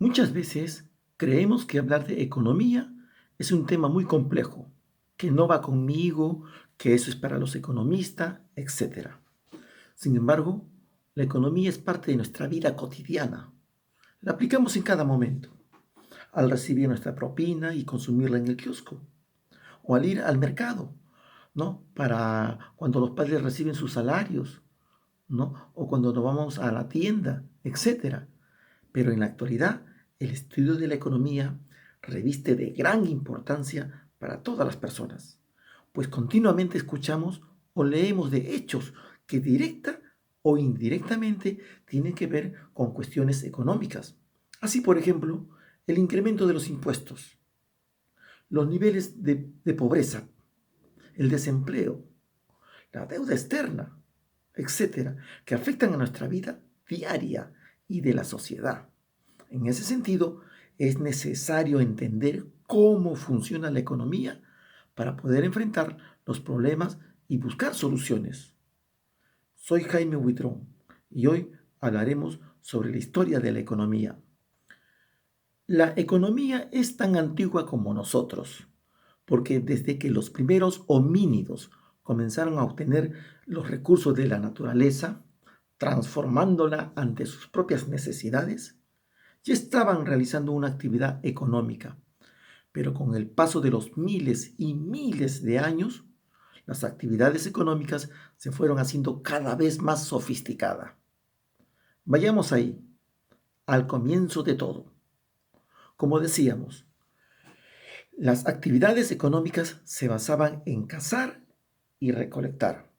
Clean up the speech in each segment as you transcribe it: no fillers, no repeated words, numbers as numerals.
Muchas veces creemos que hablar de economía es un tema muy complejo, que no va conmigo, que eso es para los economistas, etcétera. Sin embargo, la economía es parte de nuestra vida cotidiana. La aplicamos en cada momento, al recibir nuestra propina y consumirla en el kiosco, o al ir al mercado, ¿no? Para cuando los padres reciben sus salarios, ¿no? O cuando nos vamos a la tienda, etcétera. Pero en la actualidad, el estudio de la economía reviste de gran importancia para todas las personas, pues continuamente escuchamos o leemos de hechos que directa o indirectamente tienen que ver con cuestiones económicas. Así, por ejemplo, el incremento de los impuestos, los niveles de pobreza, el desempleo, la deuda externa, etcétera, que afectan a nuestra vida diaria y de la sociedad. En ese sentido, es necesario entender cómo funciona la economía para poder enfrentar los problemas y buscar soluciones. Soy Jaime Huitrón y hoy hablaremos sobre la historia de la economía. La economía es tan antigua como nosotros, porque desde que los primeros homínidos comenzaron a obtener los recursos de la naturaleza, transformándola ante sus propias necesidades, ya estaban realizando una actividad económica, pero con el paso de los miles y miles de años, las actividades económicas se fueron haciendo cada vez más sofisticadas. Vayamos ahí, al comienzo de todo. Como decíamos, las actividades económicas se basaban en cazar y recolectar.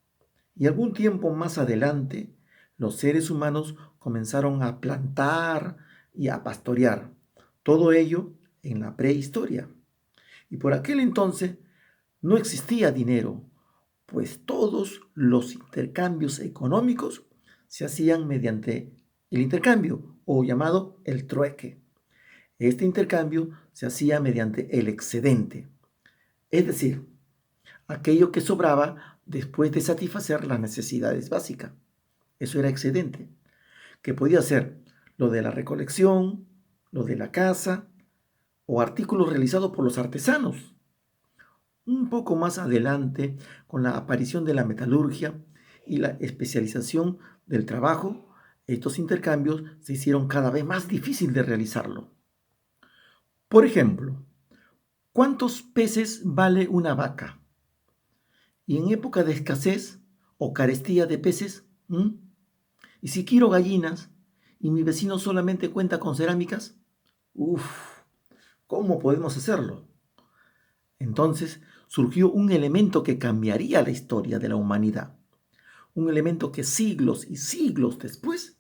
Y algún tiempo más adelante, los seres humanos comenzaron a plantar y a pastorear. Todo ello en la prehistoria. Y por aquel entonces no existía dinero, pues todos los intercambios económicos se hacían mediante el intercambio o llamado el trueque. Este intercambio se hacía mediante el excedente, es decir, aquello que sobraba después de satisfacer las necesidades básicas. Eso era excedente, que podía ser lo de la recolección, lo de la caza o artículos realizados por los artesanos. Un poco más adelante, con la aparición de la metalurgia y la especialización del trabajo, estos intercambios se hicieron cada vez más difícil de realizarlo. Por ejemplo, ¿cuántos peces vale una vaca? Y en época de escasez o carestía de peces, ¿m? Y si quiero gallinas y mi vecino solamente cuenta con cerámicas, uff, ¿cómo podemos hacerlo? Entonces surgió un elemento que cambiaría la historia de la humanidad, un elemento que siglos y siglos después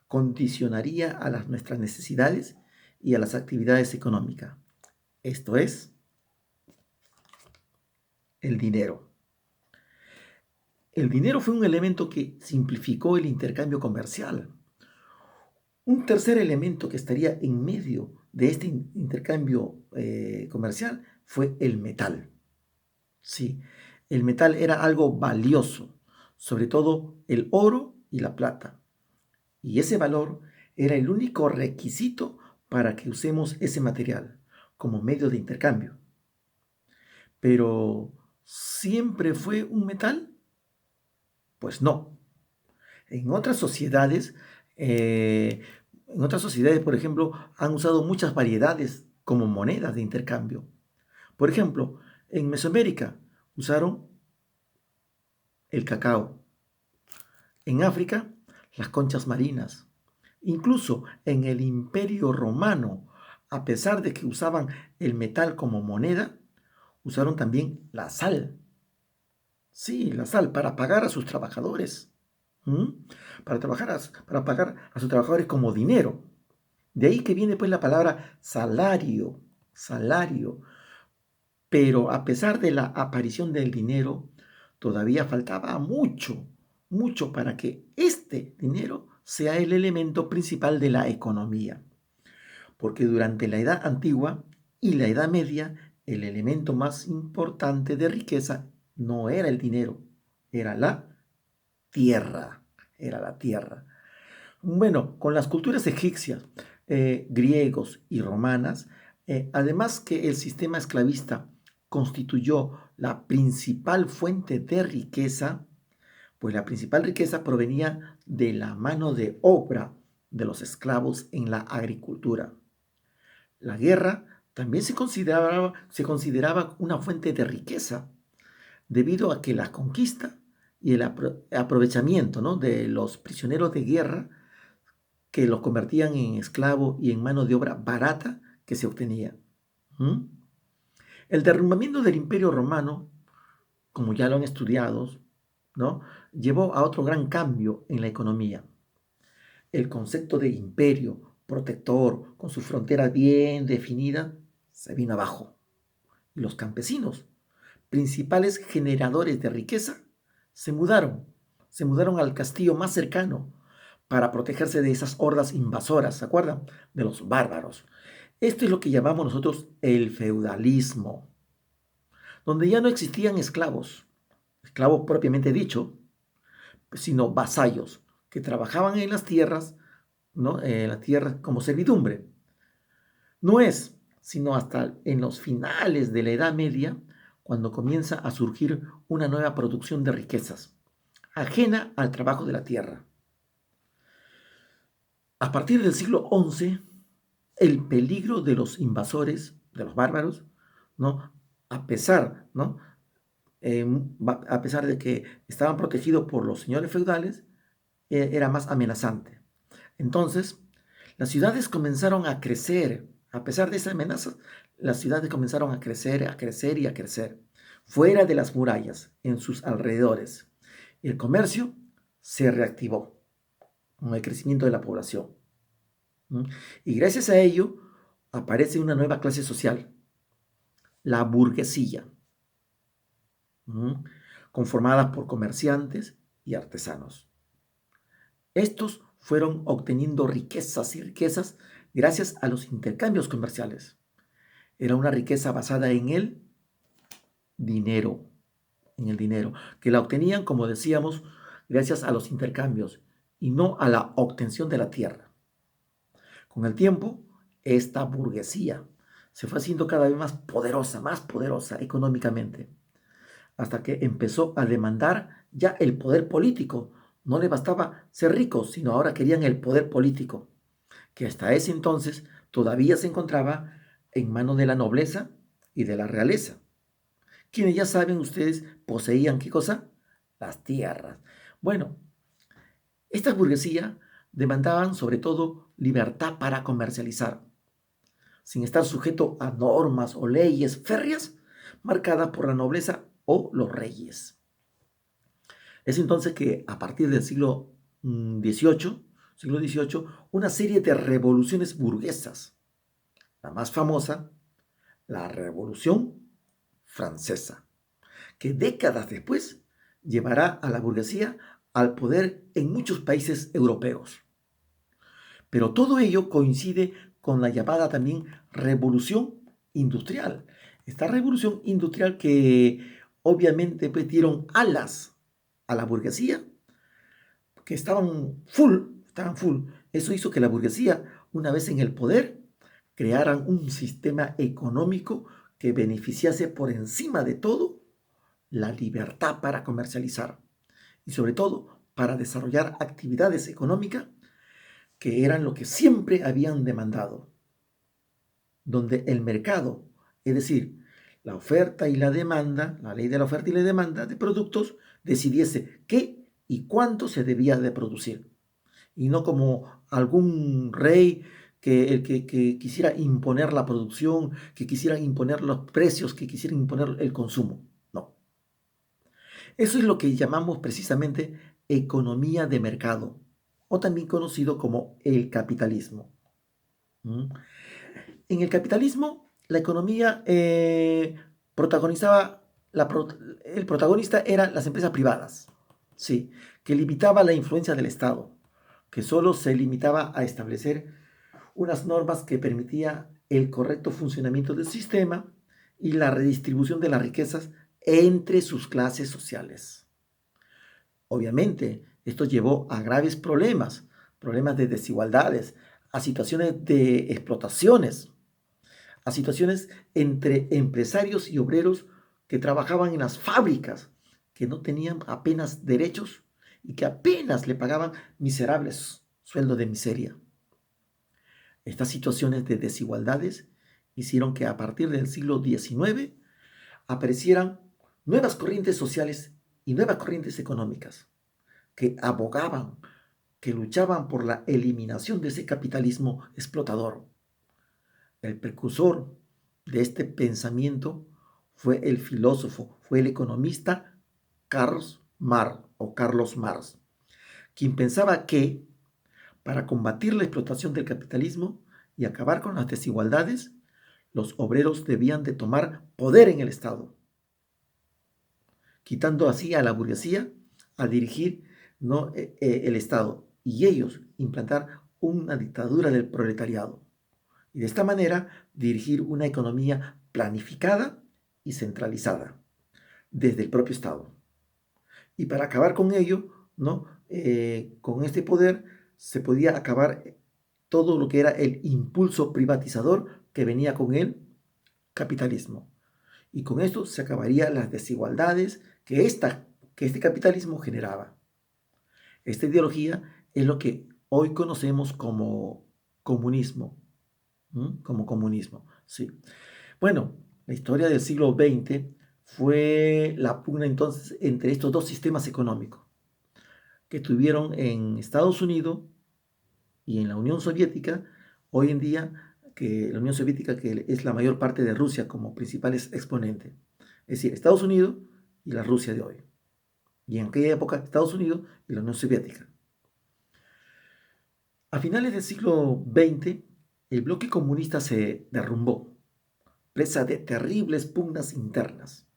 condicionaría a nuestras necesidades y a las actividades económicas. Esto es el dinero. El dinero fue un elemento que simplificó el intercambio comercial. Un tercer elemento que estaría en medio de este intercambio comercial fue el metal. Sí, el metal era algo valioso, sobre todo el oro y la plata. Y ese valor era el único requisito para que usemos ese material como medio de intercambio. Pero, ¿siempre fue un metal? Pues no. En otras sociedades, eh, por ejemplo, han usado muchas variedades como monedas de intercambio. Por ejemplo, en Mesoamérica usaron el cacao, en África las conchas marinas, incluso en el Imperio Romano, a pesar de que usaban el metal como moneda, usaron también la sal. Sí, la sal para pagar a sus trabajadores. ¿Mm? Para pagar a sus trabajadores como dinero. De ahí que viene pues la palabra salario, salario. Pero a pesar de la aparición del dinero, todavía faltaba mucho, mucho para que este dinero sea el elemento principal de la economía. Porque durante la Edad Antigua y la Edad Media, el elemento más importante de riqueza no era el dinero, era la tierra, era la tierra. Bueno, con las culturas egipcias, griegos y romanas, además que el sistema esclavista constituyó la principal fuente de riqueza, pues la principal riqueza provenía de la mano de obra de los esclavos en la agricultura. La guerra también se consideraba una fuente de riqueza, debido a que la conquista y el aprovechamiento, ¿no?, de los prisioneros de guerra que los convertían en esclavo y en mano de obra barata que se obtenía. ¿Mm? El derrumbamiento del Imperio Romano, como ya lo han estudiado, ¿no?, llevó a otro gran cambio en la economía. El concepto de imperio protector, con su frontera bien definida, se vino abajo. Y los campesinos, principales generadores de riqueza, se mudaron. Se mudaron al castillo más cercano para protegerse de esas hordas invasoras, ¿se acuerdan? De los bárbaros. Esto es lo que llamamos nosotros el feudalismo, donde ya no existían esclavos propiamente dicho, sino vasallos que trabajaban en las tierras, ¿no?, en la tierra como servidumbre. No es sino hasta en los finales de la Edad Media cuando comienza a surgir una nueva producción de riquezas, ajena al trabajo de la tierra. A partir del siglo XI, el peligro de los invasores, de los bárbaros, ¿no?, a pesar, ¿no?, a pesar de que estaban protegidos por los señores feudales, era más amenazante. Entonces, las ciudades comenzaron a crecer. A pesar de esa amenaza, las ciudades comenzaron a crecer y a crecer, fuera de las murallas, en sus alrededores. El comercio se reactivó con el crecimiento de la población. ¿Mm? Y gracias a ello aparece una nueva clase social, la burguesía, ¿Mm?, conformada por comerciantes y artesanos. Estos fueron obteniendo riquezas y riquezas gracias a los intercambios comerciales. Era una riqueza basada dinero, en el dinero, que la obtenían, como decíamos, gracias a los intercambios y no a la obtención de la tierra. Con el tiempo, esta burguesía se fue haciendo cada vez más poderosa económicamente, hasta que empezó a demandar ya el poder político. No le bastaba ser ricos, sino ahora querían el poder político, que hasta ese entonces todavía se encontraba en manos de la nobleza y de la realeza, quienes ya saben ustedes poseían ¿qué cosa? Las tierras. Bueno, esta burguesía demandaban sobre todo libertad para comercializar, sin estar sujeto a normas o leyes férreas marcadas por la nobleza o los reyes. Es entonces que a partir del siglo XVIII, una serie de revoluciones burguesas, la más famosa, la Revolución Francesa, que décadas después llevará a la burguesía al poder en muchos países europeos. Pero todo ello coincide con la llamada también revolución industrial. Esta revolución industrial que obviamente pues dieron alas a la burguesía, que estaban full. Eso hizo que la burguesía, una vez en el poder, crearan un sistema económico que beneficiase por encima de todo la libertad para comercializar y sobre todo para desarrollar actividades económicas que eran lo que siempre habían demandado, donde el mercado, es decir, la oferta y la demanda, la ley de la oferta y la demanda de productos, decidiese qué y cuánto se debía de producir, y no como algún rey que quisiera imponer la producción, que quisiera imponer los precios, que quisiera imponer el consumo. No. Eso es lo que llamamos precisamente economía de mercado, o también conocido como el capitalismo. ¿Mm? En el capitalismo, la economía protagonizaba, el protagonista eran las empresas privadas, sí, que limitaba la influencia del Estado, que solo se limitaba a establecer unas normas que permitía el correcto funcionamiento del sistema y la redistribución de las riquezas entre sus clases sociales. Obviamente, esto llevó a graves problemas de desigualdades, a situaciones de explotaciones, a situaciones entre empresarios y obreros que trabajaban en las fábricas, que no tenían apenas derechos y que apenas le pagaban miserables sueldos de miseria. Estas situaciones de desigualdades hicieron que a partir del siglo XIX aparecieran nuevas corrientes sociales y nuevas corrientes económicas que abogaban, que luchaban por la eliminación de ese capitalismo explotador. El precursor de este pensamiento fue el filósofo, fue el economista Carlos Marx, quien pensaba que para combatir la explotación del capitalismo y acabar con las desigualdades, los obreros debían de tomar poder en el Estado, quitando así a la burguesía a dirigir, ¿no? El Estado y ellos implantar una dictadura del proletariado y de esta manera dirigir una economía planificada y centralizada desde el propio Estado. Y para acabar con ello, ¿no? Con este poder se podía acabar todo lo que era el impulso privatizador que venía con el capitalismo. Y con esto se acabarían las desigualdades que este capitalismo generaba. Esta ideología es lo que hoy conocemos como comunismo. Como comunismo, sí. Bueno, la historia del siglo XX fue la pugna entonces entre estos dos sistemas económicos que tuvieron en Estados Unidos y en la Unión Soviética, hoy en día que la Unión Soviética que es la mayor parte de Rusia como principales exponentes. Es decir, Estados Unidos y la Rusia de hoy. Y en aquella época Estados Unidos y la Unión Soviética. A finales del siglo XX, el bloque comunista se derrumbó, presa de terribles pugnas internas.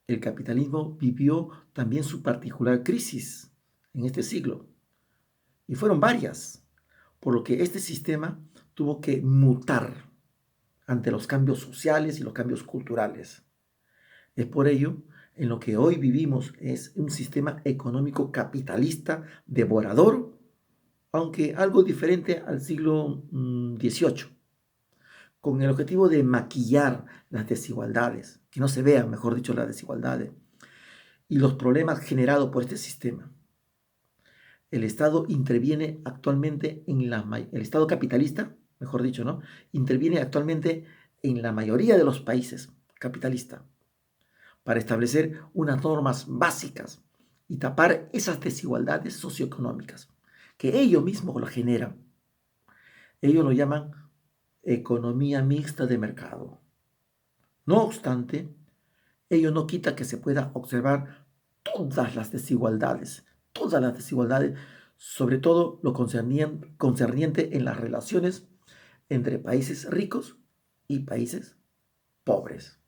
El capitalismo vivió también su particular crisis en este siglo, y fueron varias, por lo que este sistema tuvo que mutar ante los cambios sociales y los cambios culturales. Es por ello en lo que hoy vivimos es un sistema económico capitalista devorador, aunque algo diferente al siglo XVIII, con el objetivo de maquillar las desigualdades, que no se vean, mejor dicho, las desigualdades y los problemas generados por este sistema. El Estado interviene actualmente el Estado capitalista, mejor dicho, ¿no? Interviene actualmente en la mayoría de los países capitalistas para establecer unas normas básicas y tapar esas desigualdades socioeconómicas que ellos mismos lo generan. Ellos lo llaman economía mixta de mercado. No obstante, ello no quita que se pueda observar todas las desigualdades, sobre todo lo concerniente en las relaciones entre países ricos y países pobres,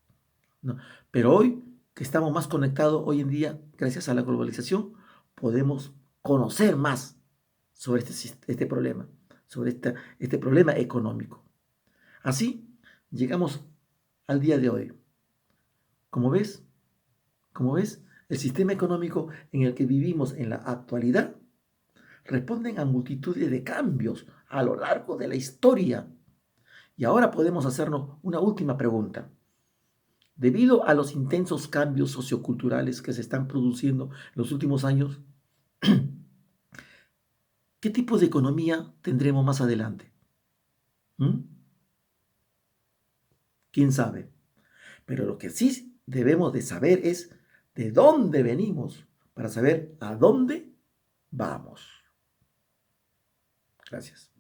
¿no? Pero hoy, que estamos más conectados hoy en día, gracias a la globalización, podemos conocer más sobre este problema, sobre este problema económico. Así, llegamos al día de hoy. Como ves, como ves, el sistema económico en el que vivimos en la actualidad responden a multitudes de cambios a lo largo de la historia. Y ahora podemos hacernos una última pregunta. Debido a los intensos cambios socioculturales que se están produciendo en los últimos años, ¿qué tipo de economía tendremos más adelante? ¿Mm? ¿Quién sabe? Pero lo que sí debemos de saber es de dónde venimos para saber a dónde vamos. Gracias.